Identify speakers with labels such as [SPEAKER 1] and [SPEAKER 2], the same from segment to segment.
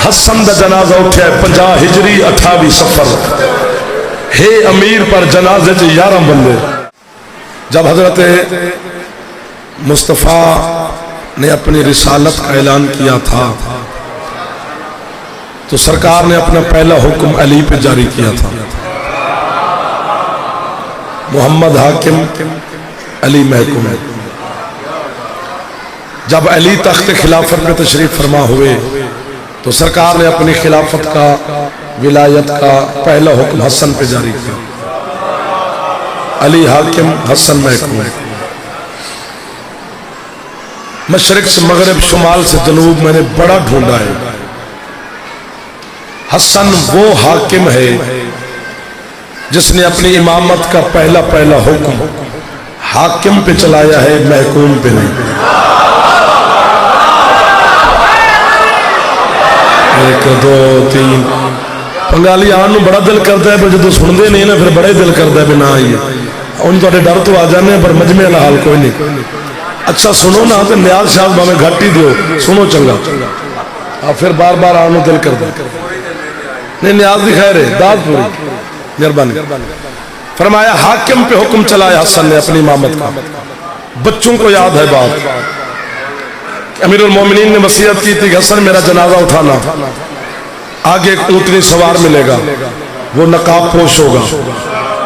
[SPEAKER 1] حسن دا جنازہ اٹھیا 50 ہجری 28 سفر ہے امیر پر جنازے چ 11 بندے. جب حضرت مصطفیٰ نے اپنی رسالت کا اعلان کیا تھا تو سرکار نے اپنا پہلا حکم علی پہ جاری کیا تھا. محمد حاکم علی محکوم. جب علی تخت خلافت میں تشریف فرما ہوئے تو سرکار نے اپنی خلافت کا ولایت کا پہلا حکم حسن پہ جاری کیا. علی حاکم حسن محکوم. مشرق سے مغرب شمال سے جنوب میں نے بڑا ڈھونڈا ہے. حسن وہ حاکم ہے جس نے اپنی امامت کا پہلا حکم حاکم پہ چلایا ہے، محکوم پہ نہیں. ایک دو تین پنگالی آن بڑا دل کرتا ہے پر جدو سنتے نہیں نا پھر بڑا دل کرتا ہے بنا آئیے ان تو ڈر تو آ جانے پر مجمع والا حال کوئی نہیں. اچھا سنو نا تو نیاز شاید میں گھٹ ہی دیو سنو چنگا پھر بار بار آنو دل کرتا نہیں. نیاز دی خیر ہے داد پوری مہربانی. فرمایا حاکم پہ حکم چلایا حسن نے اپنی امامت کا. بچوں کو یاد ہے بات امیر المومنین نے وصیت کی تھی کہ حسن میرا جنازہ اٹھانا، آگے ایک اونٹنی سوار ملے گا، وہ نقاب پوش ہوگا،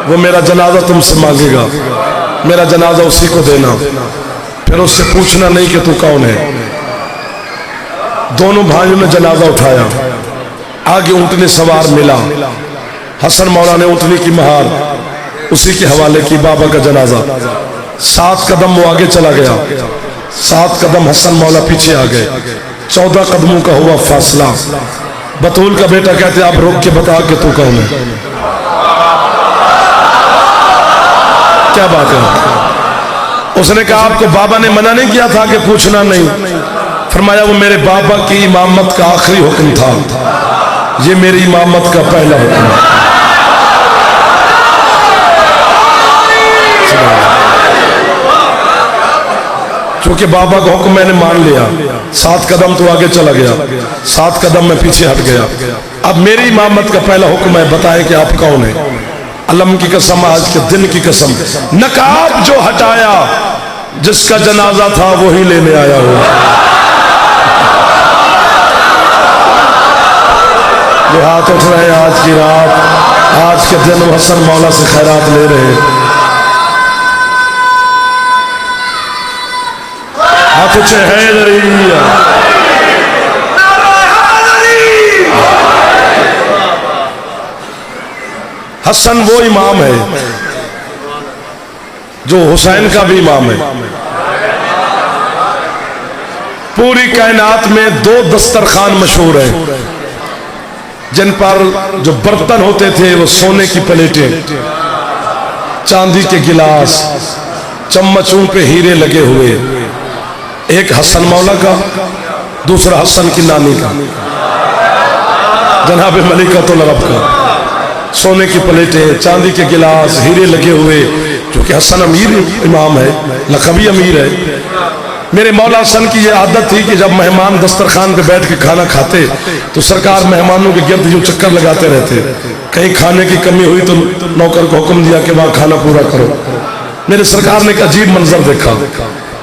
[SPEAKER 1] وہ میرا جنازہ تم سے مانگے گا، میرا جنازہ اسی کو دینا، پھر اس سے پوچھنا نہیں کہ تو کون ہے. دونوں بھائیوں نے جنازہ اٹھایا، آگے اونٹنی سوار ملا. حسن مولا نے اونٹنی کی مہار اسی کے حوالے کی. بابا کا جنازہ 7 قدم وہ آگے چلا گیا، 7 قدم حسن مولا پیچھے آ گئے. 14 قدموں کا ہوا فاصلہ. بطول کا بیٹا کہتے آپ روک کے بتا کہ تو کون ہے. کیا بات ہے؟ اس نے کہا آپ کو بابا نے منع نہیں کیا تھا کہ پوچھنا نہیں؟ فرمایا وہ میرے بابا کی امامت کا آخری حکم تھا، یہ میری امامت کا پہلا حکم ہے. چونکہ بابا کا حکم میں نے مان لیا، 7 قدم تو آگے چلا گیا، 7 قدم میں پیچھے ہٹ گیا. اب میری امامت کا پہلا حکم ہے، بتائیں کہ آپ کون ہیں. علم کی قسم، آج کے دن کی قسم، نقاب جو ہٹایا جس کا جنازہ تھا وہی لینے آیا ہو. جو ہاتھ اٹھ رہے ہیں آج کی رات، آج کے دن حسن مولا سے خیرات لے رہے ہیں. ہاتھ اچھے حیدری. حسن وہ امام ہے جو حسین کا بھی امام ہے. پوری کائنات میں 2 دسترخوان مشہور ہیں جن پر جو برتن ہوتے تھے وہ سونے کی پلیٹیں، چاندی کے گلاس، چمچوں پہ ہیرے لگے ہوئے. ایک حسن مولا کا، دوسرا حسن کی نانی کا، جناب ملکۃ العرب کا. سونے کی پلیٹیں، چاندی کے گلاس، ہیرے لگے ہوئے. کیونکہ حسن امیر امام ہے، لقبی امیر ہے. میرے مولا حسن کی یہ عادت تھی کہ جب مہمان دسترخوان پہ بیٹھ کے کھانا کھاتے تو سرکار مہمانوں کے گرد یوں چکر لگاتے رہتے. کہیں کھانے کی کمی ہوئی تو نوکر کو حکم دیا کہ وہاں کھانا پورا کرو. میرے سرکار نے ایک عجیب منظر دیکھا.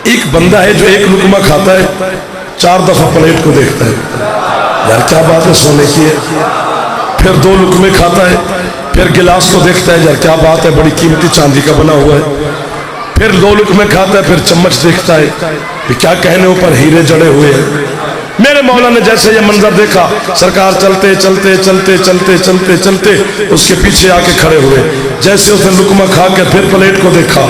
[SPEAKER 1] ایک بندہ ہے جو ایک لقمہ کھاتا ہے 4 دفعہ پلیٹ کو دیکھتا ہے، یار کیا بات ہے سونے کی ہے. پھر 2 لقمے کھاتا ہے، پھر گلاس کو دیکھتا ہے، یار کیا بات ہے بڑی قیمتی چاندی کا بنا ہوا ہے. پھر 2 لقمے کھاتا ہے، پھر چمچ دیکھتا ہے کہ کیا کہنے اوپر ہیرے جڑے ہوئے ہیں. میرے مولا نے جیسے یہ منظر دیکھا، سرکار چلتے چلتے چلتے چلتے چلتے چلتے اس کے پیچھے آ کے کھڑے ہوئے. جیسے اس نے لقمہ کھا کے پھر پلیٹ کو دیکھا،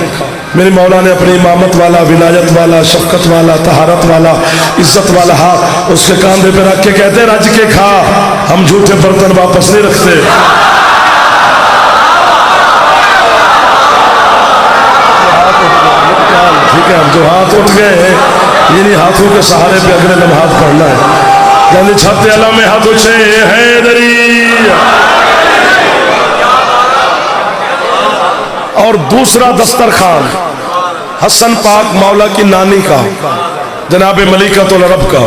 [SPEAKER 1] میرے مولا نے اپنی امامت والا، ولایت والا، شفقت والا، طہارت والا، عزت والا ہاتھ اس کے کاندھے پہ رکھ کے کہتے رج کے کھا، ہم جھوٹے برتن واپس نہیں رکھتے. ٹھیک ہے، جو ہاتھ اٹھ گئے ہیں انہی ہاتھوں کے سہارے پہ اگلے لمحات پڑھنا ہے. یعنی چھت اعلیٰ میں ہاتھ اٹھے حیدری. اور دوسرا دسترخوان حسن پاک مولا کی نانی کا، جناب ملکۃ العرب کا.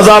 [SPEAKER 1] 1000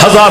[SPEAKER 1] 1000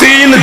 [SPEAKER 1] 3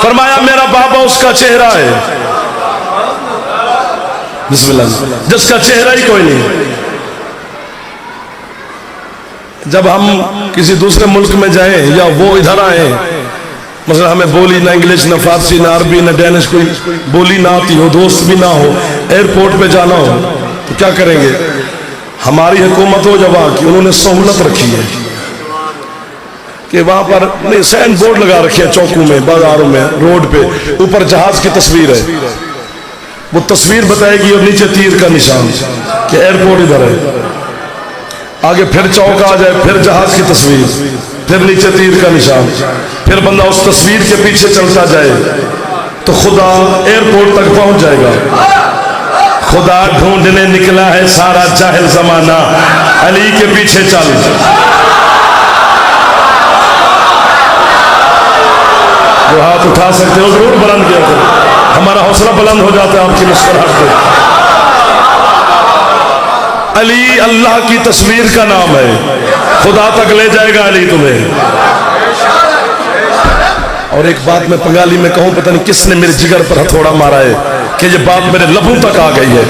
[SPEAKER 1] فرمایا میرا بابا اس کا چہرہ ہے، بسم اللہ، جس کا چہرہ ہی کوئی نہیں۔ جب ہم کسی دوسرے ملک میں جائیں یا وہ ادھر آئیں، مثلا ہمیں بولی نہ انگلش نہ فارسی نہ عربی نہ ڈینش کوئی بولی نہ آتی ہو، دوست بھی نہ ہو، ایئرپورٹ پہ جانا ہو تو کیا کریں گے؟ ہماری حکومت ہو جب وہاں کی، انہوں نے سہولت رکھی ہے کہ وہاں پر سائن بورڈ لگا رکھے ہیں، چوکوں میں، بازاروں میں، روڈ پہ اوپر جہاز کی تصویر ہے، وہ تصویر بتائے گی اور نیچے تیر کا نشان کہ ایئرپورٹ ادھر ہے، آگے پھر چوک آ جائے، پھر جہاز کی تصویر، پھر نیچے تیر کا نشان، پھر بندہ اس تصویر کے پیچھے چلتا جائے تو خدا ایئرپورٹ تک پہنچ جائے گا۔ خدا ڈھونڈنے نکلا ہے سارا جاہل زمانہ، علی کے پیچھے چل۔ جو ہاتھ اٹھا سکتے ہو ضرور بلند کیا کرو، ہمارا حوصلہ بلند ہو جاتا ہے آپ کی مسکراہٹ سے۔ علی اللہ کی تصویر کا نام ہے، خدا تک لے جائے گا علی تمہیں۔ اور ایک بات میں پنگالی میں کہوں، پتہ نہیں کس نے میرے جگر پر ہتھوڑا مارا ہے کہ یہ بات میرے لبوں تک آ گئی ہے،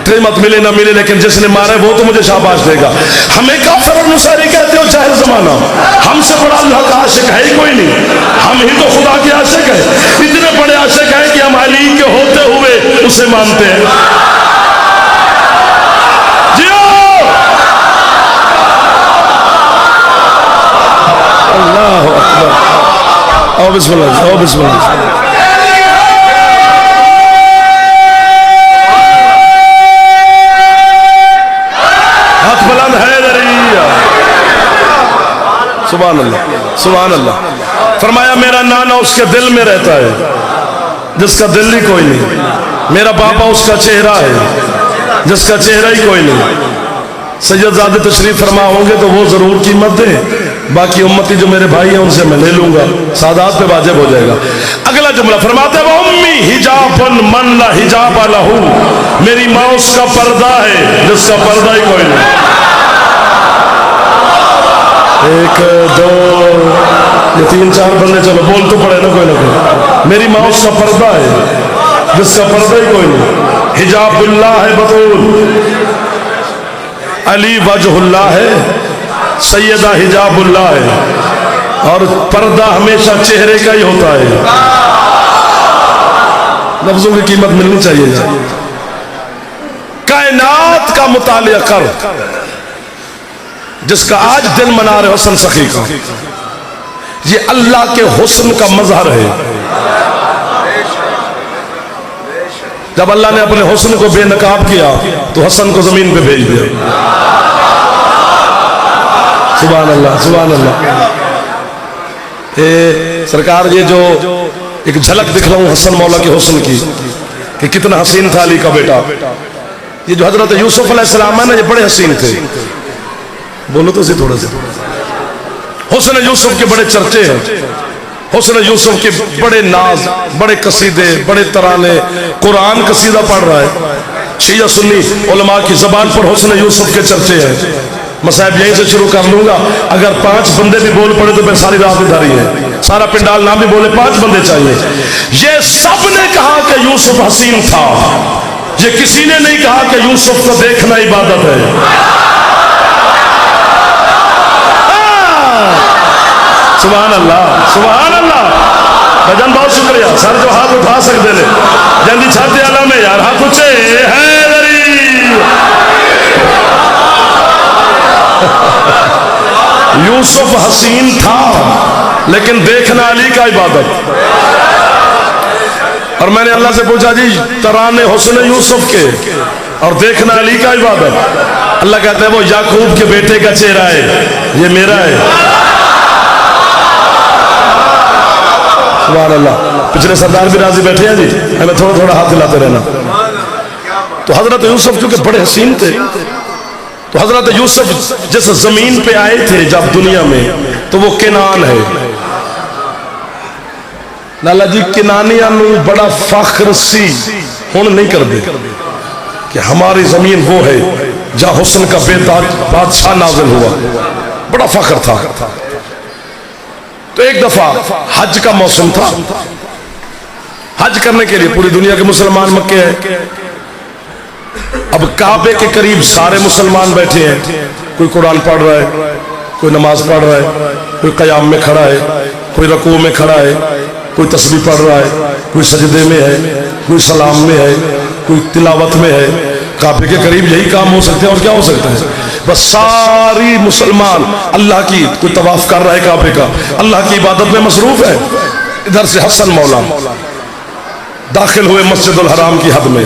[SPEAKER 1] قیمت ملے نہ ملے لیکن جس نے مارا ہے وہ تو مجھے شاباش دے گا۔ ہمیں کافر اور نصیری کہتے ہو جاہل زمانہ، ہم سے بڑا اللہ کا عاشق ہے ہی کوئی نہیں، ہم ہی تو خدا کے عاشق ہیں، اتنے بڑے عاشق ہیں کہ ہم علی کے ہوتے ہوئے اسے مانتے ہیں۔ اللہ اکبر، او بسم اللہ، او بسم اللہ۔ ہاتھ بلند ہے دریا، سبحان اللہ، سبحان اللہ۔ فرمایا میرا نانا اس کے دل میں رہتا ہے جس کا دل ہی کوئی نہیں، میرا بابا اس کا چہرہ ہے جس کا چہرہ ہی کوئی نہیں۔ سید زادے تشریف فرما ہوں گے تو وہ ضرور قیمت دیں، باقی امتی جو میرے بھائی ہیں ان سے میں لے لوں گا، سادات پہ واجب ہو جائے گا۔ اگلا جملہ فرماتے ہیں وَأُمِّي حِجَابٌ مَّن لَا حِجَابَ لَهُ، میری ماں اس کا پردہ ہے جس کا پردہ ہی کوئی نہیں۔ ایک دو یہ تین چار بندے چلو بول تو پڑے نا کوئی نہ کوئی۔ میری ماں اس کا پردہ ہے جس کا پردہ ہی کوئی نہیں۔ حجاب اللہ ہے بطول، علی وجہ اللہ ہے، سیدہ حجاب اللہ ہے، اور پردہ ہمیشہ چہرے کا ہی ہوتا ہے۔ لفظوں کی قیمت ملنی چاہیے۔ کائنات کا مطالعہ کر، جس کا آج دل منا رہے حسن سخی کا، یہ اللہ کے حسن کا مظہر ہے۔ جب اللہ نے اپنے حسن کو بے نقاب کیا تو حسن کو زمین پہ بھیج دیا۔ سبحان اللہ، سبحان اللہ۔ سرکار یہ جو ایک جھلک دکھ رہا ہوں حسن مولا کے حسن کی کہ کتنا حسین تھا علی کا بیٹا۔ یہ جو حضرت یوسف علیہ السلام ہے نا، یہ بڑے حسین تھے، بولو تو سی تھوڑا سا۔ حسن یوسف کے بڑے چرچے ہیں، حسن یوسف کے بڑے ناز، بڑے قصیدے، بڑے ترانے، قرآن قصیدہ پڑھ رہا ہے۔ شیعہ سنی علماء کی زبان پر حسن یوسف کے چرچے ہیں۔ مصائب یہیں سے شروع کر لوں گا، اگر 5 بندے بھی بول پڑے تو پھر ساری رات ادھاری ہے، سارا پنڈال نام بھی بولے 5 بندے چاہیے۔ یہ سب نے کہا کہ یوسف حسین تھا، یہ کسی نے نہیں کہا کہ یوسف کو دیکھنا عبادت ہے۔ سبحان اللہ، سبحان اللہ۔ بھجن بہت شکریہ، سر جو ہاتھ اٹھا سکتے ہیں جلدی چھاتے عالم میں یار ہاتھ اٹھے حیدری۔ یوسف حسین تھا لیکن دیکھنا علی کا عبادت۔ اور میں نے اللہ سے پوچھا جی ترانے حسن یوسف کے اور دیکھنا علی کا عبادت، اللہ کہتا ہے وہ یعقوب کے بیٹے کا چہرہ ہے، یہ میرا ہے۔ سبحان اللہ۔ پچھلے سردار بھی راضی بیٹھے ہیں جی، ہمیں تھوڑا تھوڑا ہاتھ دلاتے رہنا۔ تو حضرت یوسف چونکہ بڑے حسین تھے، تو حضرت یوسف جس زمین پہ آئے تھے جب دنیا میں تو وہ کنان ہے۔ لالا جی کنانیاں نو بڑا فخر سی ہون نہیں کر دے کہ ہماری زمین وہ ہے جہاں حسن کا بے بادشاہ نازل ہوا، بڑا فخر تھا۔ تو ایک دفعہ حج کا موسم تھا، حج کرنے کے لیے پوری دنیا کے مسلمان مکے ہیں. اب کعبے کے قریب سارے مسلمان بیٹھے ہیں. کوئی قرآن پڑھ رہا ہے, کوئی نماز پڑھ رہا ہے, کوئی قیام میں کھڑا ہے, کوئی رکوع میں کھڑا ہے, کوئی تسبیح پڑھ رہا ہے, کوئی سجدے میں ہے, کوئی سلام میں ہے, کوئی تلاوت میں ہے. کعبے کے قریب یہی کام ہو سکتے ہیں اور کیا ہو سکتا ہے؟ بس ساری مسلمان اللہ کی, کوئی طواف کر رہا ہے کعبے کا, اللہ کی عبادت میں مصروف ہے. ادھر سے حسن مولا داخل ہوئے مسجد الحرام کی حد میں,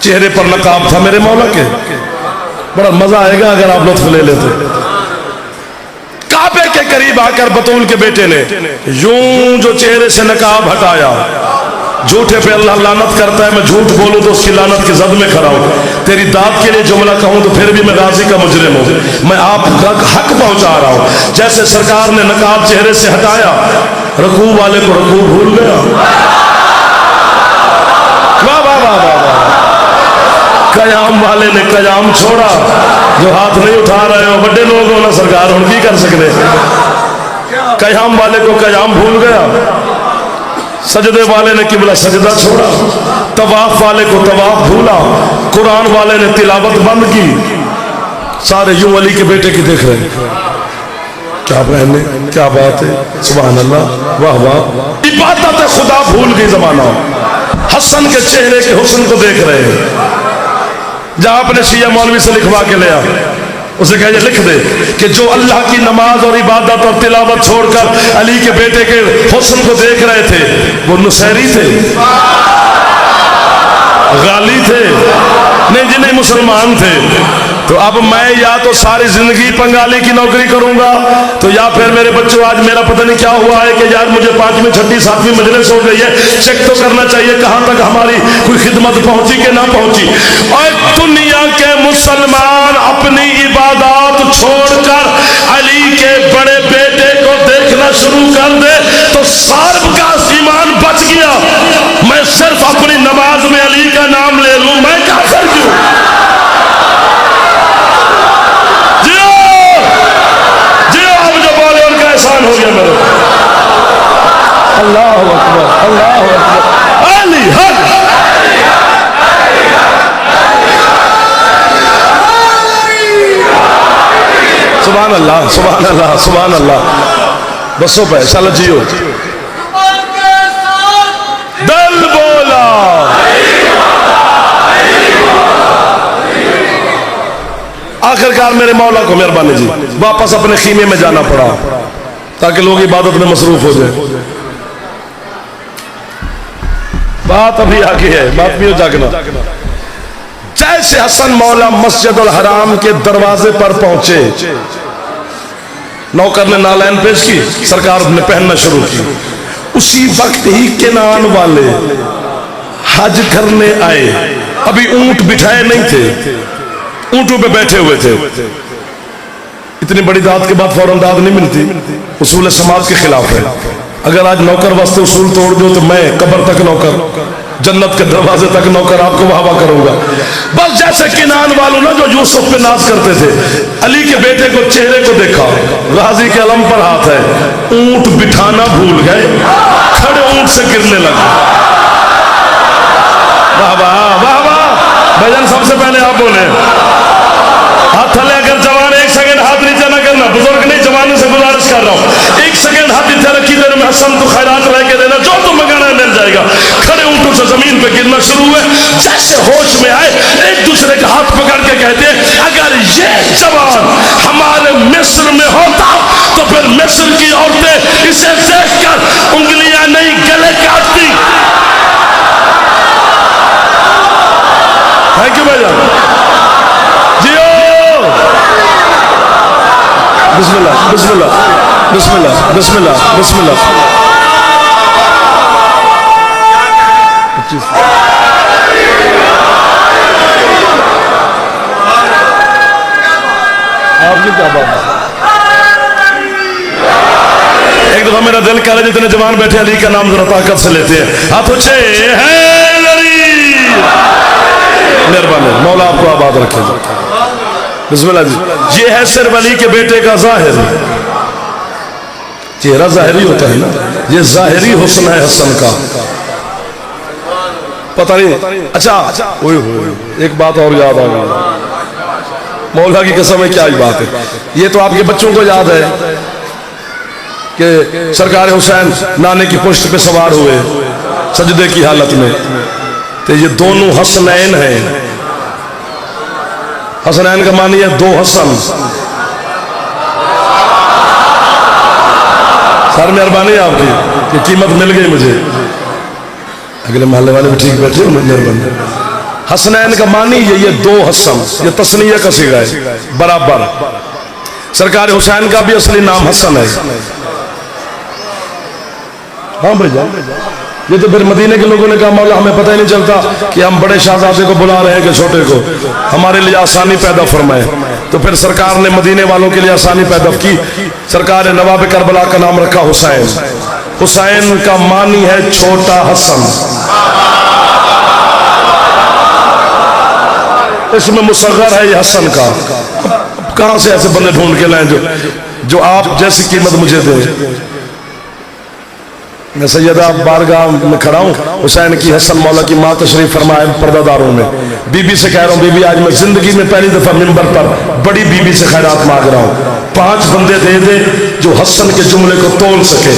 [SPEAKER 1] چہرے پر نقاب تھا میرے مولا کے. بڑا مزہ آئے گا اگر آپ لطف لے لیتے. کعبے کے قریب آ کر بطول کے بیٹے نے یوں جو چہرے سے نقاب ہٹایا, جھوٹے پہ اللہ لعنت کرتا ہے, میں جھوٹ بولوں تو اس کی لعنت کی زد میں کھڑا ہوں. تیری داد کے لیے جملہ کہوں تو پھر بھی میں غازی کا مجرم ہوں. میں آپ کا حق پہنچا رہا ہوں. جیسے سرکار نے نقاب چہرے سے ہٹایا, رکوع والے کو رکوع بھول گیا. واہ واہ واہ واہ. قیام والے نے قیام چھوڑا. جو ہاتھ نہیں اٹھا رہے ہو بڑے لوگ ہو نا سرکار, ہم کی کر سکتے. قیام والے کو قیام بھول گیا, سجدے والے نے قبلہ سجدہ چھوڑا, طواف والے کو طواف بھولا, قرآن والے نے تلاوت بند کی. سارے یوں علی کے بیٹے کی دیکھ رہے ہیں. کیا بہن, کیا بات ہے, سبحان اللہ, واہ واہ. عبادت خدا بھول گئی زمانہ. حسن کے چہرے کے حسن کو دیکھ رہے ہیں. جہاں اپنے شیعہ مولوی سے لکھوا کے لیا, اسے کہا یہ لکھ دے کہ جو اللہ کی نماز اور عبادت اور تلاوت چھوڑ کر علی کے بیٹے کے حسن کو دیکھ رہے تھے وہ نصیری تھے, غالی تھے, نہیں جنہیں مسلمان تھے. تو اب میں یا تو ساری زندگی پنگالی کی نوکری کروں گا, تو یا پھر میرے بچوں آج میرا پتہ نہیں کیا ہوا ہے کہ یار مجھے 5ویں 6ٹھی 7ویں مجلس ہو گئی ہے, چیک تو کرنا چاہیے کہاں تک ہماری کوئی خدمت پہنچی کہ نہ پہنچی. اور دنیا کے مسلمان اپنی عبادات چھوڑ کر علی کے بڑے بیٹے کو دیکھنا شروع کر دے تو سارب کا ایمان بچ گیا. میں صرف اپنی نماز میں علی کا نام لے لوں, میں کافر کیوں؟ ہو گیا میرے. اللہ اکبر, اللہ اکبر, علی حق. سبحان اللہ, سبحان اللہ, سبحان اللہ. بسوں پہ چلو جیو. دل بولا آخرکار میرے مولا کو مہربانی جی واپس اپنے خیمے میں جانا پڑا تاکہ لوگ عبادت میں مصروف ہو جائیں. بات ابھی آگے ہے, بات بھی ہو جاگنا. جیسے حسن مولا مسجد الحرام کے دروازے پر پہنچے, نوکر نے نالین پیش کی, سرکار نے پہننا شروع کی. اسی وقت ہی کنان والے حج کرنے آئے. ابھی اونٹ بٹھائے نہیں تھے, اونٹوں پہ بیٹھے ہوئے تھے. اتنی بڑی داد کے بعد فوراً داد نہیں ملتی, اصول سماج کے خلاف ہے. اگر آج نوکر واسطے اصول توڑ دو تو میں قبر تک نوکر, جنت کے دروازے تک نوکر آپ کو واہ کروں گا. بس جیسے کنان والوں نے جو یوسف پہ ناز کرتے تھے, علی کے بیٹے کو چہرے کو دیکھا, غازی کے علم پر ہاتھ ہے, اونٹ بٹھانا بھول گئے, کھڑے اونٹ سے گرنے لگے. واہ واہ واہ واہ. بھجن سب سے پہلے آپ بولے ہاتھ تھلے. اگر جوان 1 سیکنڈ ہاتھ نیچے نہ کرنا, بزرگ نہیں جوانوں سے گزارش کر رہا ہوں, 1 سیکنڈ ہاتھ نیچے رکھی دیر میں حسن تو خیرات لے کے دینا, جو تم منگانا ہے مل جائے گا. کھڑے اونٹوں سے زمین پہ گرنا شروع ہوئے. جیسے ہوش میں آئے ایک دوسرے کا ہاتھ پکڑ کے کہتے ہیں اگر یہ جوان ہمارے مصر میں ہوتا تو پھر مصر کی عورتیں اسے دیکھ کر انگلیاں نہیں گلے کاٹتی. تھینک یو بھائی جان. جیو. بسم اللہ, بسم اللہ, بسم اللہ, بسم اللہ, بسم اللہ. آپ کی کیا بات ہے. ایک دفعہ میرا دل کہہ رہا ہے جتنے جوان بیٹھے علی کا نام ذرا طاقت سے لیتے ہیں, ہاتھ اچھے ہیں علی. مہربانی, مولا آپ کو آباد رکھے. بسم اللہ جی. یہ ہے صرف علی کے بیٹے کا ظاہر, چہرہ ظاہری ہوتا ہے نا, یہ ظاہری حسن ہے حسن کا. پتہ نہیں. اچھا ایک بات اور یاد آ گئی, مولا کی قسم ہے کیا ہی بات ہے. یہ تو آپ کے بچوں کو یاد ہے کہ سرکار حسین نانے کی پشت پہ سوار ہوئے سجدے کی حالت میں, تو یہ دونوں حسنین ہیں. حسنین کا معنی ہے دو حسن. سر مہربانی آپ کی کہ قیمت مل گئی مجھے. اگلے محلے والے بھی ٹھیک بیٹھے مہربانی. حسنین کا معنی یہ دو حسن, یہ تسنیہ کا صیغہ ہے برابر. سرکار حسین کا بھی اصلی نام حسن ہے. ہاں بھائی جان, یہ تو پھر مدینے کے لوگوں نے کہا مولا ہمیں پتہ ہی نہیں چلتا کہ ہم بڑے شہزادے کو بلا رہے ہیں کہ چھوٹے کو, ہمارے لیے آسانی پیدا فرمائے. تو پھر سرکار نے مدینے والوں کے لیے آسانی پیدا کی. سرکار نے نواب کربلا کا نام رکھا حسین. حسین کا معنی ہے چھوٹا حسن. اس میں مصغر ہے یہ حسن کا. کہاں سے ایسے بندے ڈھونڈ کے لائیں جو آپ جیسی قیمت مجھے دیں. میں سیدہ بارگاہ میں کھڑا ہوں, حسین کی حسن مولا کی ماں تشریف فرمائے پردہ داروں میں. بی بی سے کہہ رہا ہوں بی بی آج میں زندگی میں پہلی دفعہ منبر پر بڑی بی بی سے خیرات مانگ رہا ہوں, 5 بندے دے دے جو حسن کے جملے کو تول سکے.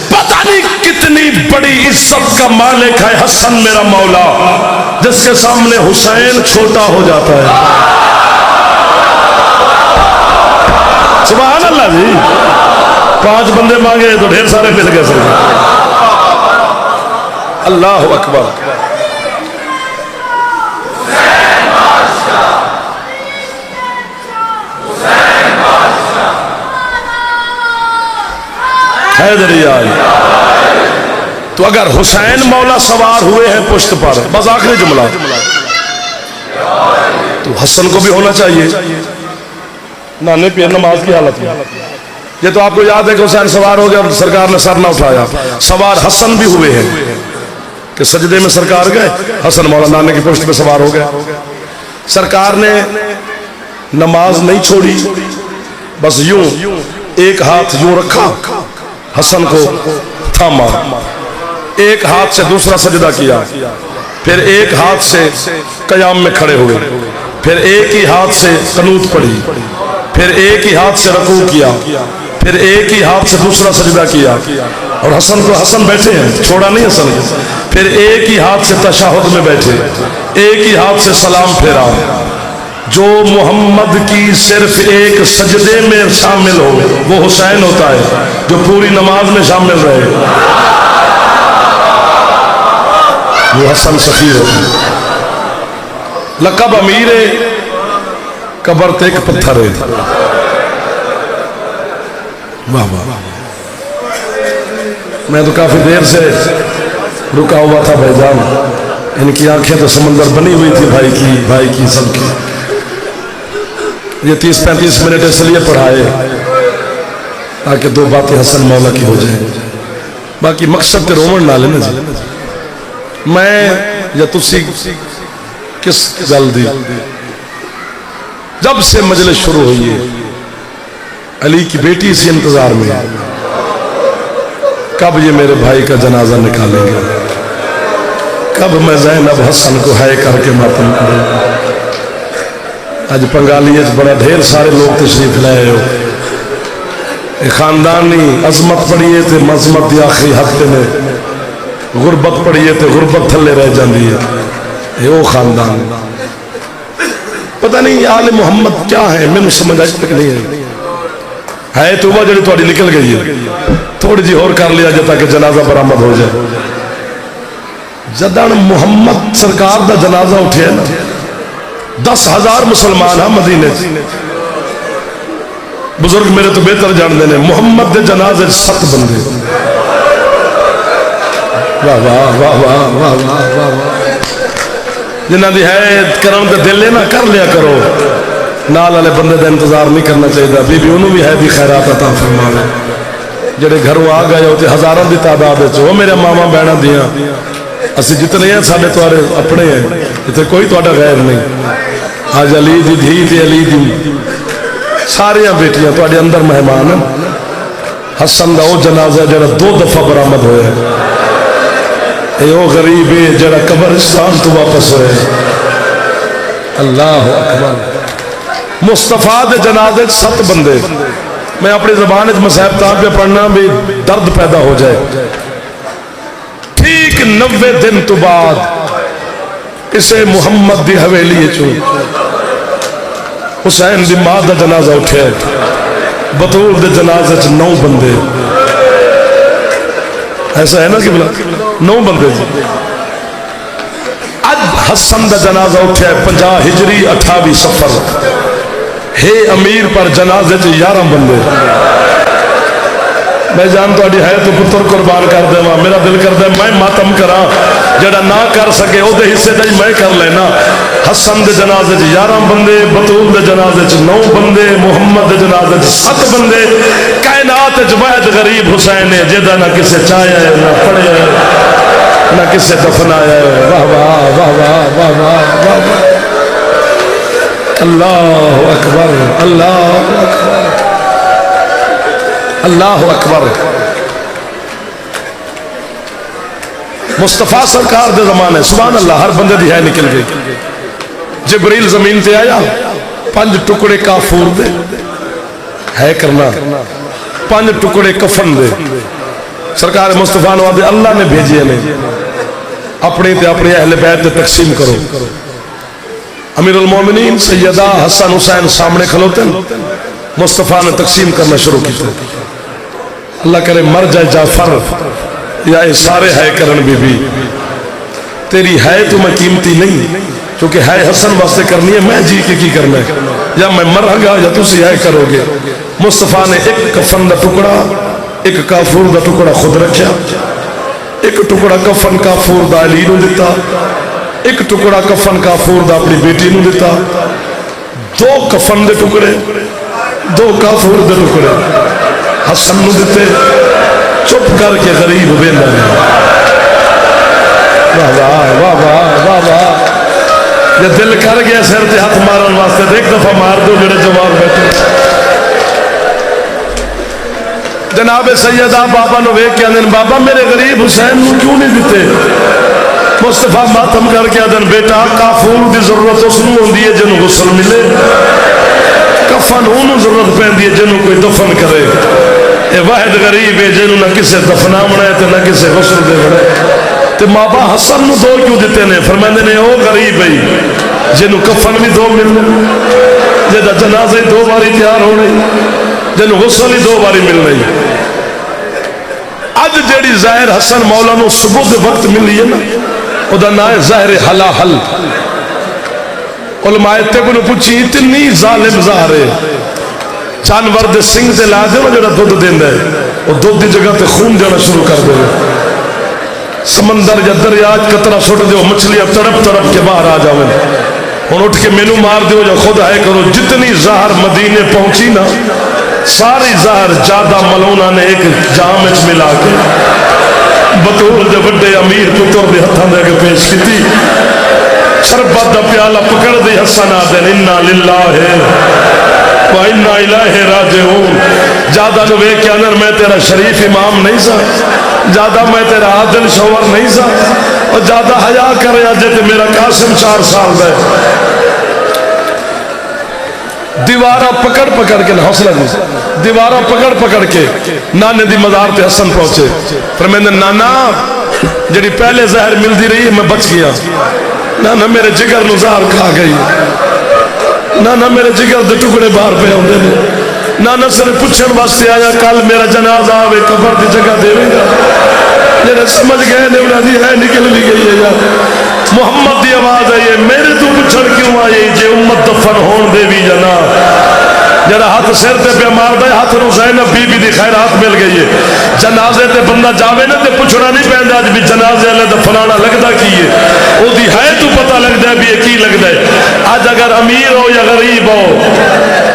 [SPEAKER 1] پتہ نہیں کتنی بڑی عزت کا مالک ہے حسن میرا مولا, جس کے سامنے حسین چھوٹا ہو جاتا ہے. سبحان اللہ جی. 5 بندے مانگے تو ڈھیر سارے مل گئے سر. اللہ اکبر. حیدری آئی. تو اگر حسین مولا سوار ہوئے ہیں پشت پر, بس آخری جملہ, تو حسن کو بھی ہونا چاہیے نانے پہ نماز کی حالت میں. یہ تو آپ کو یاد ہے کہ حسین سوار ہو گیا اور سرکار نے سر نہ اٹھایا. سوار حسن بھی ہوئے ہیں کہ سجدے میں سرکار گئے, حسن مولا نانے کی پشت پہ سوار ہو گیا. سرکار نے نماز نہیں چھوڑی, بس یوں ایک ہاتھ یوں رکھا, حسن کو تھاما, ایک ہاتھ سے دوسرا سجدہ کیا, پھر ایک ہاتھ سے قیام میں کھڑے ہوئے, پھر ایک ہی ہاتھ سے قنوت پڑھی, پھر ایک ہی ہاتھ سے رکوع کیا, پھر ایک ہی ہاتھ سے دوسرا سجدہ کیا. اور حسن کو حسن بیٹھے ہیں, چھوڑا نہیں حسن. پھر ایک ہی ہاتھ سے تشہد میں بیٹھے, ایک ہی ہاتھ سے سلام پھیرا. جو محمد کی صرف ایک سجدے میں شامل ہو وہ حسین ہوتا ہے, جو پوری نماز میں شامل رہے وہ حسن سفیر ہوتا ہے. لقب امیر قبر تیک پتھر ہے. واہ واہ. میں تو کافی دیر سے رکا ہوا تھا بھائی جان, ان کی آنکھیں تو سمندر بنی ہوئی تھی بھائی کی سب کی. یہ 30-35 منٹ اس لیے پڑھائے تاکہ 2 باتیں حسن مولا کی ہو جائیں. باقی مقصد تے رومن نہ لینا جی. میں یا تسی کس گل دی جب سے مجلس شروع ہوئی ہے علی کی بیٹی اسی انتظار میں کب یہ میرے بھائی کا جنازہ نکالیں گے, کب میں زینب حسن کو ہے کر کے ماتم کروں. آج پنگالیے بڑا ڈھیر سارے لوگ تشریف لائے ہو. خاندانی عظمت پڑھیے تھے مظمت دی آخری ہفتے میں, غربت پڑھیے تھے غربت تھلے رہ جاندی ہے. یہ وہ خاندان پتہ نہیں آل محمد کیا ہے, میں سمجھ آج تک نہیں ہے تو وہ جڑی تھوڑی نکل گئی ہے, تھوڑی جی اور کر لیا جائے تاکہ جنازہ برآمد ہو جائے. جدن محمد سرکار دا جنازہ اٹھے نا 10,000 مسلمان ہیں مدینے. بزرگ میرے تو بہتر جان دینے, محمد دے جنازے 7 بندے. واہ واہ واہ واہ واہ واہ واہ. جنہ دی ہے کرم دے دل نہ کر لیا کرو, نال والے بندے دا انتظار نہیں کرنا چاہیے. بی بی انہوں بھی ہے بھی خیرات عطا فرماوے. جڑے گھروں آ گئے ہوتے ہزاروں دی تعداد ہے, وہ میرے ماما بہناں دیاں اسی جتنے ہیں ساڈے توارے اپنے ہیں, اتنے کوئی تہاڈا غیر نہیں. آج علی دی دھی تے علی دی سارے بیٹیاں تہاڈے اندر مہمان ہیں. حسن دا وہ جنازہ جڑا 2 دفعہ برآمد ہویا ہے. وہ غریب ہے جڑا قبرستان تو واپس ہوئے. اللہ اکبر. مصطفیٰ دے جنازے 7 بندے. میں اپنی زبان مصحف تاں پہ پڑھنا بھی درد پیدا ہو جائے. ٹھیک 90 دن تو بعد اسے محمد دی حویلی چوں حسین دی ماں دا جنازہ اٹھے. بطول دے جنازے 9 بندے. ایسا ہے نا کہ 9 بندے. اج حسن دا جنازہ اٹھے 50 ہجری 28 صفر. ہے امیر پر جنازے 11 بندے. میں جان تو ہے تو پتر قربان کر دے. میرا دل کرتا ہے میں ماتم کرا جڑا نہ کر سکے وہ حصے دا میں کر لینا. حسن دے جنازے 11 بندے, بطول دے جنازے 9 بندے, محمد دے جنازے 7 بندے. کائنات واحد غریب حسین ہے جدا نہ کسے چاہیا ہے نہ پڑھیا ہے نہ کسے دفنایا ہے. واہ واہ واہ واہ واہ واہ واہ. اللہ اکبر اللہ اکبر اللہ اکبر. مصطفیٰ سرکار دے زمانے سبحان اللہ ہر بندے دی ہے نکل گئی. جبریل زمین تے آیا 5 ٹکڑے کافور دے ہے کرنا 5 ٹکڑے کفن دے. سرکار مصطفیٰ نے آدھے اللہ نے بھیجے نے اپنے تے اپنے اہل بیت تے تقسیم کرو. امیر المومنین سیدہ حسن حسین سامنے کھلوتے ہیں. مصطفیٰ نے تقسیم کرنا شروع کی. اللہ کرے مر جائے جعفر یا یہ سارے ہے کرن بی بی تیری ہے تو میں قیمتی نہیں کیونکہ ہے حسن واسطے کرنی ہے. میں جی کے کی کرنا ہے یا میں مرہ گا یا تسی ہے کرو گے. مصطفیٰ نے ایک کفن دا ٹکڑا ایک کافور دا ٹکڑا خود رکھیا. ایک ٹکڑا کفن کافور دا علی نو دیتا. ایک ٹکڑا کفن کافور دا اپنی بیٹی نو دیتا. 2 کفن دے ٹکڑے 2 کافور دے ٹکڑے حسن نو دیتے. چپ کر کے غریب ویندا رہیا. واہ واہ واہ واہ واہ. یہ دل کر گیا سر تے ہاتھ مارن واسطے ایک دفعہ مار دو جڑے جواب بیٹھے. جناب سیدہ بابا نو ویکھ کے آندے بابا میرے غریب حسین نو کیوں نہیں دیتے. مصطفیٰ ماتم کر کے آدھن بیٹا کافور دی ضرورت اس نو ہوندی ہے جنوں غسل ملے. کفن انہوں ضرورت پہندی ہے جنوں کوئی دفن کرے. اے واحد غریب ہے جنوں نہ کسے دفنا بنائے تے نہ کسے غسل دے بنائے. تے مابا حسن نو 2 کیوں دیتے نے؟ فرماندے نے او غریب ہے جنوں کفن بھی 2 ملنے جدا جنازے 2 باری تیار ہونے جنوں غسل ہی 2 باری ملنے. اج جیڑی ظاہر حسن مولا نو صبح دے وقت ملی ہے نا او دا نام ہے ظاہر حلاحل. علماء تک نے پوچھی اتنی ظالم ظاہر ہے جانور دے سنگ تے لا دے جڑا دودھ دیندا ہے وہ دودھ دی جگہ تے خون جانا شروع کر دے. سمندر یا دریا قطرہ سٹ دیو مچھلیاں تڑپ تڑپ کے باہر آ جاویں. ہن اٹھ کے مینوں مار دیو یا خود ہے کرو. جتنی ظاہر مدینے پہنچی نا ساری ظاہر جادہ ملونا نے ایک جام وچ ملا کے بطول دے بڑے امیر پتر دے ہتھاں دے کے پیش کیتی. شربت دا پیالہ پکڑ دی حسن آدن انا للہ و انا الہ راجعون. جادہ نو ویکھ کے اندر میں تیرا شریف امام نہیں سا جادہ میں تیرا عادل شوہر نہیں سا اور جادہ حیا کرے اجے تے میرا قاسم 4 سال دا ہے. دیوارہ پکڑ پکڑ کے حوصلہ نہیں دیوارہ پکڑ پکڑ کے نانے دی مزار تے حسن پہنچے. فرماندے نانا جڑی پہلے زہر ملدی رہی میں بچ گیا. نانا میرے جگر نو زہر کھا گئی. نانا میرے جگر دے ٹکڑے باہر پہ ہوندے نے. نانا سر پوچھن واسطے آیا کل میرا جنازہ آوے قبر دی جگہ دے گا. جڑے سمجھ گئے نے انہاں دی ہے نکل بھی گئی ہے یار. محمد دی آواز آئی ہے میرے تو پوچھن کیوں آئی جے امت دفن ہون دے بھی یا نہ. جڑا ہاتھ سر تے پہ ماردا ہے ہاتھ نو زینب بی بی دی خیرات مل گئی ہے. جنازے تے بندہ جاوے نا تے پوچھنا نہیں پیندا اج بھی جنازے والے دا فلانا لگدا کی ہے. او دی ہے تو پتہ لگدا ہے بھی یہ کی لگدا ہے. اج اگر امیر ہو یا غریب ہو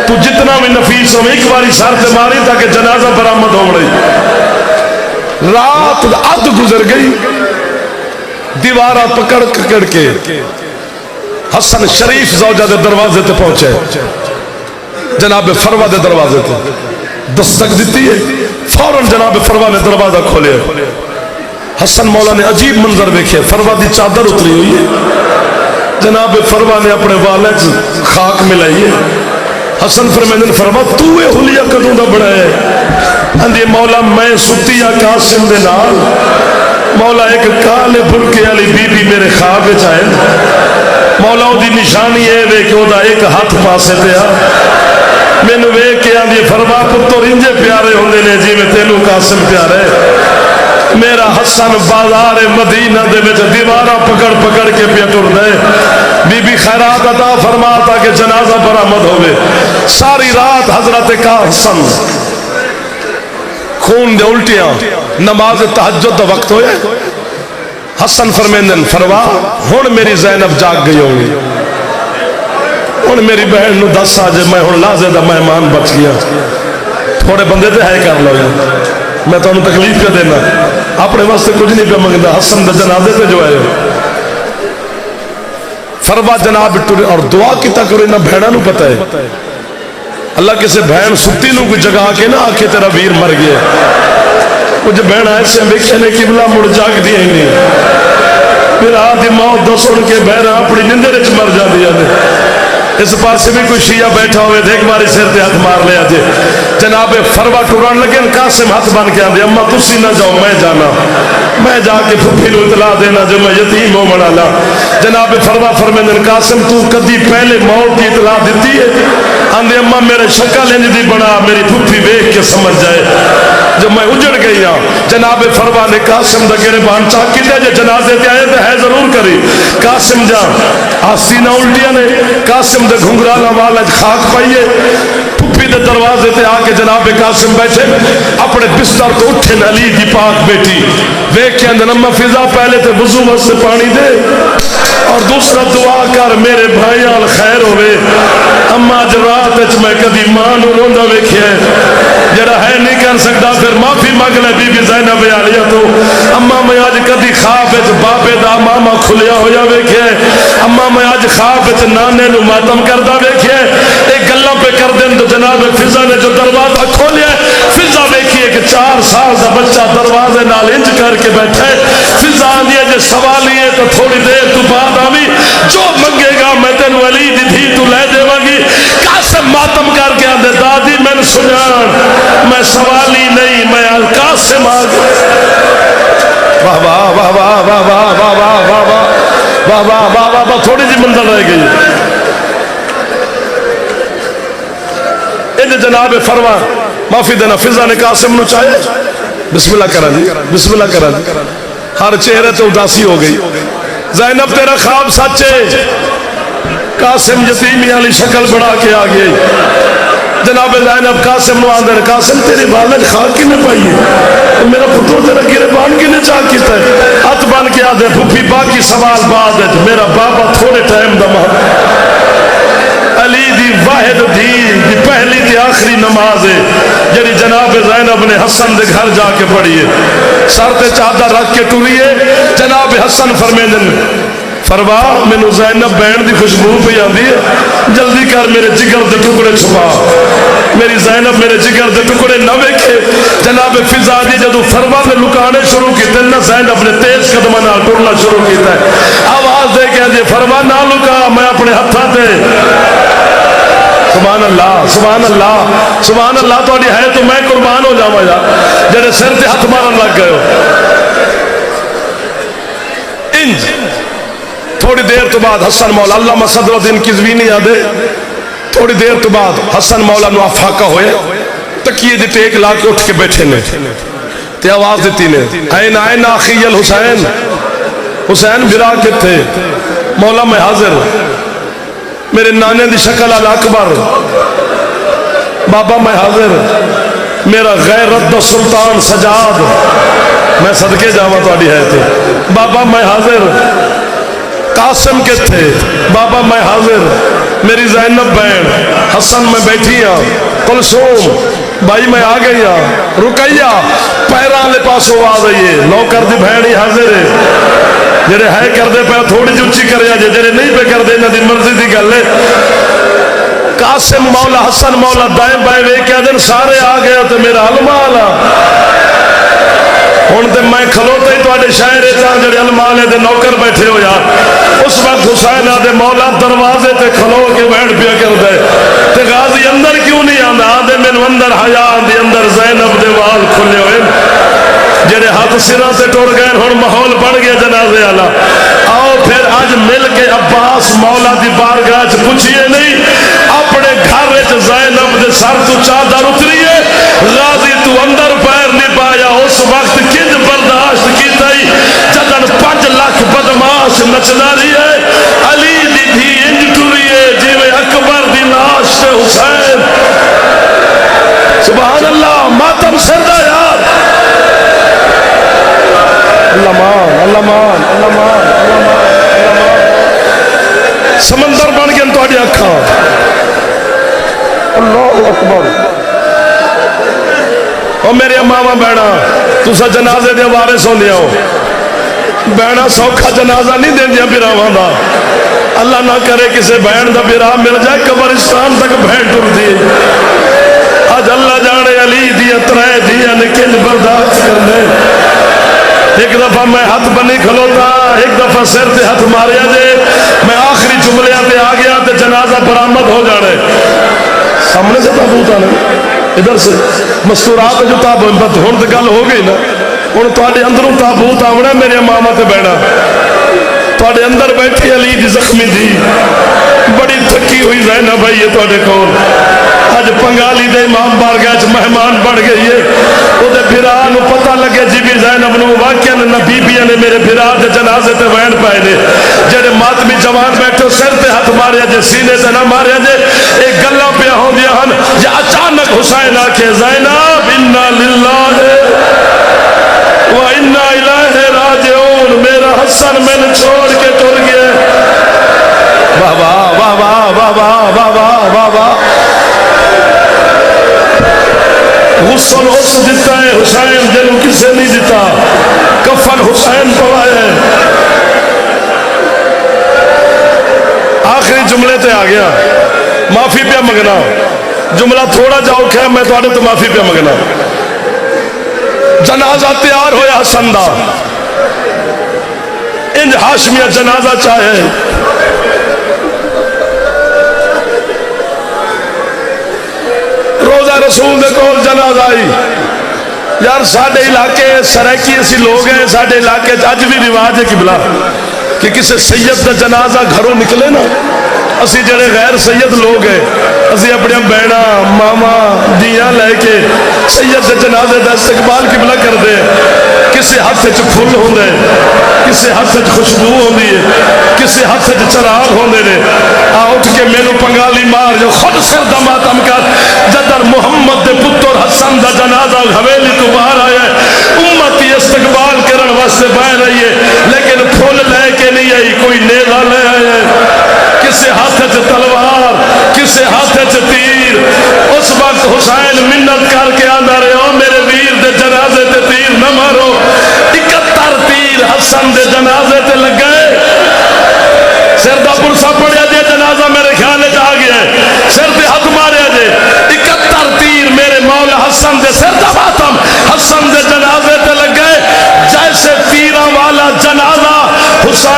[SPEAKER 1] تو جتنا بھی نفیس ہو ایک باری سر تے ماری تاکہ جنازہ برآمد ہو رہی. رات اد گزر گئی. دیوارہ پکڑ پکڑ کے حسن شریف زوجہ دے دروازے تے پہنچے. جناب فروہ دے دروازے تے دستک دیتی ہے. فوراً جناب فروہ نے دروازہ کھولے. حسن مولا نے عجیب منظر دیکھے، فروا دی چادر اتری ہوئی ہے، جناب فروا نے اپنے والد خاک ملائی ہے۔ حسن فرمیندن فرما تو اے حلیہ کدوں دا بڑا ہے؟ اندی مولا میں ستیا قاسم دے نال، مولا ایک کالے بھلکے والی بی بی میرے خواب وچ آئے، مولا او دی نشانی ہے وے کہ او دا ایک ہاتھ پاسے پیا، مینوں ویکھ کے آندی فرما پتر انجے پیارے ہوندے نے جی میں تینوں قاسم پیارے۔ میرا حسن بازار مدینہ دے وچ دیوارہ پکڑ پکڑ کے پیا ٹر دے، بی بی خیرات عطا فرماتا کہ جنازہ برآمد ہوئے۔ ساری رات حضرت کا حسن خون دے الٹیاں، نماز تہجد دا وقت ہوئے، حسن فرمیندن فروا ہن میری زینب جاگ گئی ہوگی، ہن میری بہن نو دس آجے میں ہن لازے دا مہمان بچ گیا، تھوڑے بندے تے ہے کر لو میں تو انہوں تکلیف پہ دینا، اپنے واسطے کچھ نہیں پہ منگتا، حسن دے جنازے پہ جو آئے فروا جناب ٹورے اور دعا کیتا کرو، انہاں بھیڑا نو پتہ ہے اللہ کسے بہن ستی نو کوئی جگہ کے نہ آکے تیرا ویر مر گیا، کچھ بہن ایسے بیکھے نے قبلہ مڑ جاگ دیا ہی نہیں، پھر آدھی موت دو سن کے بہن اپنی نندر اچ مر جا دیا نے۔ اس پاس سے بھی کوئی شیعہ بیٹھا ہوئے تھے، ایک باری سر تے ہاتھ مار لیا جے، جناب فروا ٹوران لگے، قاسم ہاتھ بن کے آندے اماں تسی نہ جاؤ میں جانا، میں جا کے پھپھی نو اطلاع دینا جو میں یتیم ہو بنا لا۔ جناب فروا فرمیندن قاسم تو کدی پہلے موت کی اطلاع دیتی ہے؟ آندے اماں میرے شکل انج دی بنا میری پھپھی دیکھ کے سمجھ جائے جو میں اجڑ گئی ہاں۔ جناب فروا نے قاسم دا گریبان چاک کیتے جے جنازے تے آئے تے ہے ضرور کری، قاسم جان آستینہ الٹیاں نے، قاسم دے گھنگرالا والا خاک پائیے، پھپھی دے دروازے تے آ کے جناب قاسم بیٹھے، اپنے بستر تو اٹھے علی دی پاک بیٹی دیکھ کے اندر اماں فضا پہلے تے وضو واسطے پانی دے اور دوسرا دعا کر میرے بھائیاں خیر ہوئے۔ اماں جو رات وچ میں کدی ماں نو روندا ویکھیا جڑا ہے نہیں کر سکتا پھر معافی مانگ لے بی بی زینب عالیہ تو۔ اماں میں اج کدی خواب وچ بابے دا ماما کھلیا ہویا ویکھیا، اماں میں اج خواب وچ نانے نو ماتم کردا ویکھیا، اے گلاں پہ کر دین تو جناب فضا نے جو دروازہ کھولیا، فضا ویکھیے کہ 4 سال دا بچہ دروازے نال انج کر کے بیٹھا ہے۔ فضا آندی ہے جے سوال ہی ہے تو تھوڑی دیر تو بعد آوی، جو منگے گا میں تینوں علی دی دھی تو لے دیواں گی۔ قاسم ماتم کر کے آندے دادی میں سنان میں سوالی نہیں میں قاسم آ گیا۔ واہ واہ واہ واہ واہ واہ واہ واہ واہ واہ واہ واہ واہ واہ تھوڑی جی منزل رہ گئی۔ ان جناب فرما معافی دینا، فضا نے قاسم نو چاہے بسم اللہ کرا جی، بسم اللہ کرا جی، ہر چہرے تو اداسی ہو گئی۔ زینب تیرا خواب سچے، قاسم یتیمی والی شکل بڑھا کے آ گئی۔ جناب زینب قاسم نو آندے قاسم تیری والد خاک کی نے پائی ہے، میرا پتر تیرا گریبان کی نے چاک کیتا ہے، ہاتھ بن کے آدھے پھپھی باقی سوال بعد ہے، میرا بابا تھوڑے ٹائم دا علی دی واحد دی پہلی دی آخری نماز ہے جنہی جناب زینب نے حسن دے گھر جا کے پڑھی ہے، سر تے چادر رکھ کے ٹوری ہے۔ جناب حسن فرمیندن فروا مینوں زینب بہن دی خوشبو پہ آندی ہے، جلدی کر میرے جگر دے ٹکڑے چھپا، میری زینب میرے جگر دے ٹکڑے نہ ویکھے۔ جناب فضا دی جدو فروا نے لکانے شروع کیتے نہ زینب نے تیز قدمہ نال ٹرنا شروع کیتا ہے، آواز دے کے آندی فروا نہ لکا میں اپنے ہتھاں تے۔ سبحان اللہ سبحان اللہ سبحان اللہ، تو ہے تو میں قربان ہو جاواں یا جڑے سر تے ہاتھ مارن لگ گئے ہو۔ انج تھوڑی دیر تو بعد حسن مولا علامہ صدر الدین قزوینی یادے، تھوڑی دیر تو بعد حسن مولا نو افاقہ ہوئے، تکیے دی ٹیک لا کے اٹھ کے بیٹھے نے تے آواز دیتی نے این این آخی الحسین، حسین برا کے تھے، مولا میں حاضر، میرے نانے دی شکل الاکبر، بابا میں حاضر، میرا غیرت دا سلطان سجاد، میں صدقے جاواں تہاڈی ہے تے، بابا میں حاضر، قاسم کے تھے، بابا میں حاضر، میری زینب بہن، حسن میں بیٹھی ہاں، کلثوم بھائی میں آ گئی ہاں، رقیہ پیران لے پاس ہو آ رہی ہے، نوکر دی بہن ہی حاضر ہے، جڑے ہے کر دے پہ تھوڑی جو اچھی کریا جڑے نہیں پہ کر دے نہ دی مرضی دی گل ہے۔ قاسم مولا حسن مولا دائیں بائیں وے کہہ دن سارے آ گئے تو میرا علمہ آلا ہوں تو میں کھلوتا ہی تے شہر جڑے المالے دے نوکر بیٹھے ہو یار، اس وقت حسین آدھے مولا دروازے تے کھلو کے بیٹھ پیا کر دے تے غازی اندر کیوں نہیں آندا؟ آدھے مینوں اندر حیا آندی، اندر زینب دے وال کھلے ہوئے جڑے ہاتھ سراں تے ٹر گئے، ہن ماحول بن گیا جنازے والا۔ آؤ پھر اج مل کے عباس مولا دی بارگاہ چ پوچھیے نہیں، اپنے گھر وچ زینب دے سر تو چادر اتریے، غازی تو اندر پیر نہیں پایا، اس وقت کنج برداشت کیتا ہی جدن 5 لاکھ بدماش نچنا رہی ہے، علی دی دھی انج ٹریے جویں اکبر دی لاش تے حسین۔ سبحان اللہ، ماتم سردا یار، اللہ مان، اللہ مان، اللہ مان، اللہ مان، اللہ مان۔ سمندر بن گئے تہاڈی اکھاں، اللہ اکبر۔ او میری ماواں بہناں، تسا جنازے دے وارث ہوندے ہو، بہناں سوکھا جنازہ نہیں دیندیاں براواں دا، اللہ نہ کرے کسے بہن دا برا مل جائے قبرستان تک بہن ٹردی ہے۔ آج اللہ جانے علی دی ترے دیا نے کنج برداشت کرنے۔ ایک دفعہ میں ہاتھ بنی کھلوتا، ایک دفعہ سر تے ہاتھ ماریا جے، میں آخری جملیاں تے آ گیا تے جنازہ برآمد ہو جانے، سامنے سے تابوت آنے، ادھر سے مستورات جو تابوت ہون تے گل ہو گئی نا، ہن تواڈے اندروں تابوت آونا میرے ماما تے بہنا، تواڈے اندر بیٹھی علی دی زخمی دی بڑی تھکی ہوئی زینب بھائی ہے تواڈے کول، اج پنگالی دے امام بارگاہ چ مہمان بڑھ گئی ہے، او دے بھرا نو پتہ لگے جی بھی زینب نو واقعا نبی بیاں نے میرے بھرا دے جنازے تے وین پائے نے، جڑے ماتمی جوان بیٹھو سر تے ہاتھ ماریا جے سینے تے نہ ماریا جے، ایک گلاں پیا ہوندیاں ہن یا اچانک حسین آکھے زینب انا للہ و انا الیہ راجعون، میرا حسن میں نے چھوڑ کے ٹر گیا۔ واہ واہ واہ واہ واہ واہ واہ واہ واہ واہ۔ غسل اس دیتا ہے حسین جنوں کسے نہیں دیتا، کفن حسین پڑھایا ہے۔ آخری جملے تے آ گیا، معافی پہ منگنا، جملہ تھوڑا جا اوکھا ہے، میں تواڈے تو معافی پہ منگنا۔ جنازہ تیار ہویا حسن دا، انج ہاشمیہ جنازہ چاہے، روزہ رسول دے کول جنازہ آئی۔ یار ساڑھے علاقے سریکی ایسی لوگ ہیں، ساڑھے علاقے اج بھی رواج ہے قبلہ کہ کسی سید دا جنازہ گھروں نکلے نا، اسی جڑے غیر سید لوگ ہیں، اسی اپنے بہنا ماما دیاں لے کے سید دے جنازے دا استقبال قبلہ کر دے، کسی ہاتھ وچ پھل ہوندے، کسی ہاتھ وچ خوشبو ہوندی ہے، کسی ہاتھ وچ چراغ ہوندے نے، آ اٹھ کے مینوں پنگالی مار جو خود سر دا ماتم کر، جدر محمد دے پتر حسن دا جنازہ حویلی تو باہر آیا ہے، امتی استقبال کرن واسطے باہر آئی ہے، لیکن پھول لے کے نہیں آئی، کوئی نیزہ لے آیا ہے، کسی ہاتھ وچ تلوار، کسی ہاتھ وچ تیر۔ اس وقت حسین منت کر کے آندا رہے ہو میرے ویر دے جنازے تے تیر نہ مارو، 71 تیر حسن دے جنازے تے لگ گئے۔ سر دا پرسا پڑیا جے جنازہ میرے خیال وچ آ گیا ہے، سر تے ہاتھ ماریا جے، 71 تیر میرے مولا حسن دے سر دا ماتم حسن دے جنازے تے لگ گئے، جیسے تیراں والا جنازہ حسین